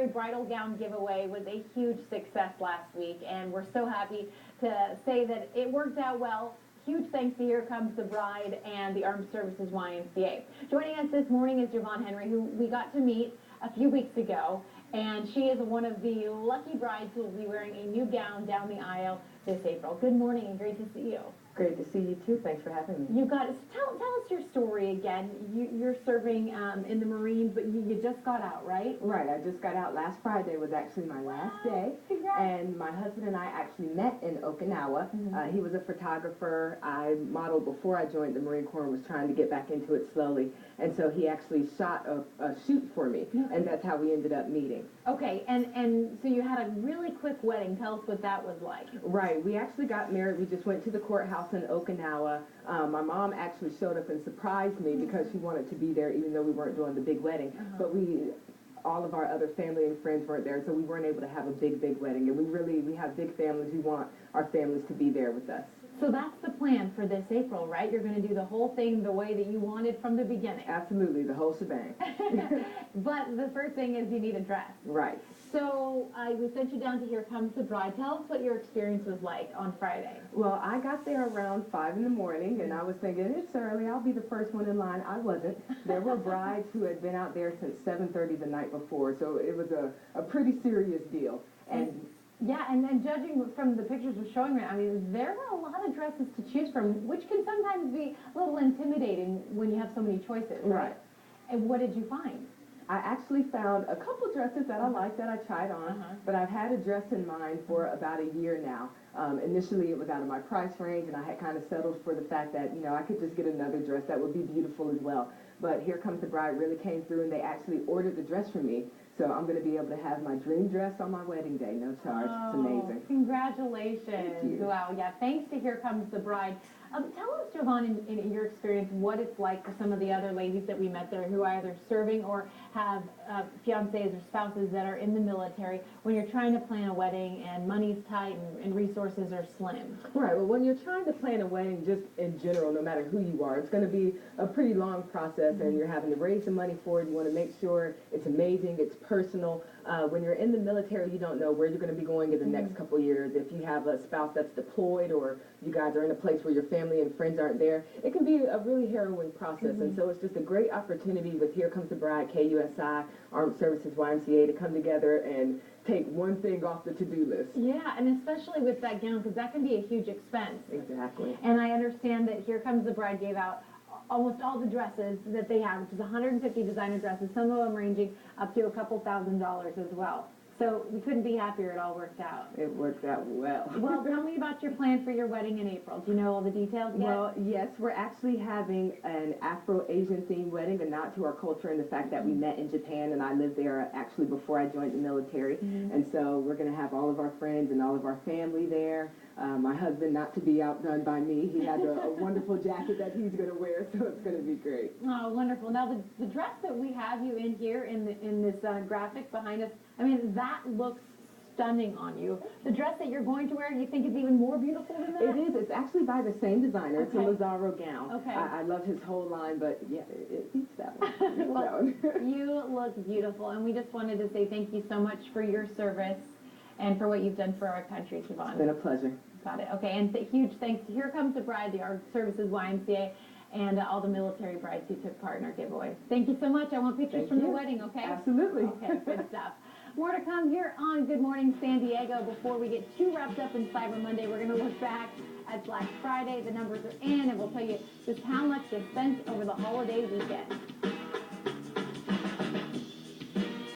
military bridal gown giveaway was a huge success last week, and we're so happy to say that it worked out well. Huge thanks to Here Comes the Bride and the Armed Services YMCA. Joining us this morning is Jovane Henry, who we got to meet a few weeks ago, and she is one of the lucky brides who will be wearing a new gown down the aisle this April. Good morning and great to see you. Great to see you too. Thanks for having me. You got to tell us your story again. You're serving in the Marines, but you just got out, right? Right. I just got out. Last Friday was actually my last day. Congrats. And my husband and I actually met in Okinawa. He was a photographer. I modeled before I joined the Marine Corps and was trying to get back into it slowly. And so he actually shot a shoot for me. And that's how we ended up meeting. Okay. And so you had a really quick wedding. Tell us what that was like. Right. We actually got married. We just went to the courthouse in Okinawa. My mom actually showed up and surprised me because she wanted to be there even though we weren't doing the big wedding. But all of our other family and friends weren't there, so we weren't able to have a big wedding. And we have big families. We want our families to be there with us. So that's the plan for this April, right? You're going to do the whole thing the way that you wanted from the beginning. Absolutely, the whole shebang. But the first thing is you need a dress. Right. So we sent you down to Here Comes the Bride. Tell us what your experience was like on Friday. Well, I got there around 5 in the morning, and I was thinking, it's early, I'll be the first one in line. I wasn't. There were brides who had been out there since 7:30 the night before, so it was a pretty serious deal. And yeah, and judging from the pictures we're showing right now, I mean, there were a lot of dresses to choose from, which can sometimes be a little intimidating when you have so many choices. Right. And what did you find? I actually found a couple dresses that I liked that I tried on, but I've had a dress in mind for about a year now. Initially, it was out of my price range, and I had kind of settled for the fact that, I could just get another dress that would be beautiful as well. But Here Comes the Bride really came through, and they actually ordered the dress for me. So I'm going to be able to have my dream dress on my wedding day, no charge. It's amazing. Congratulations. Thank you. Wow, yeah, thanks to Here Comes the Bride. Tell us, Jovane, in your experience, what it's like for some of the other ladies that we met there who are either serving or have fiancés or spouses that are in the military when you're trying to plan a wedding and money's tight and resources are slim. Right. Well, when you're trying to plan a wedding just in general, no matter who you are, it's going to be a pretty long process, and you're having to raise the money for it. You want to make sure it's amazing, it's personal. When you're in the military, you don't know where you're going to be going in the next couple of years. If you have a spouse that's deployed or you guys are in a place where your family and friends aren't there, it can be a really harrowing process. And so it's just a great opportunity with Here Comes the Bride, KUSI, Armed Services YMCA to come together and take one thing off the to-do list. Yeah, and especially with that gown, because that can be a huge expense. Exactly. And I understand that Here Comes the Bride gave out almost all the dresses that they have, which is 150 designer dresses, some of them ranging up to a couple $1,000s as well. So we couldn't be happier. It all worked out. It worked out well. Well, tell me about your plan for your wedding in April. Do you know all the details yet? Well, yes, we're actually having an Afro-Asian themed wedding, a nod to our culture and the fact that we met in Japan, and I lived there actually before I joined the military. And so we're going to have all of our friends and all of our family there. My husband, not to be outdone by me, he has a wonderful jacket that he's going to wear, so it's going to be great. Oh, wonderful. Now, the dress that we have you in here in this graphic behind us, I mean, that looks stunning on you. The dress that you're going to wear, you think is even more beautiful than that? It is. It's actually by the same designer. It's a Lazaro gown. Okay. I love his whole line, but yeah, it beats that one. Well, you look beautiful, and we just wanted to say thank you so much for your service and for what you've done for our country, Jovane. It's been a pleasure. Got it. Okay, and huge thanks to Here Comes the Bride, the Armed Services YMCA, and all the military brides who took part in our giveaway. Thank you so much. I want pictures from the wedding, okay? Absolutely. Okay, good stuff. More to come here on Good Morning San Diego. Before we get too wrapped up in Cyber Monday, we're going to look back at Black Friday. The numbers are in, and we'll tell you just how much you spent over the holiday weekend.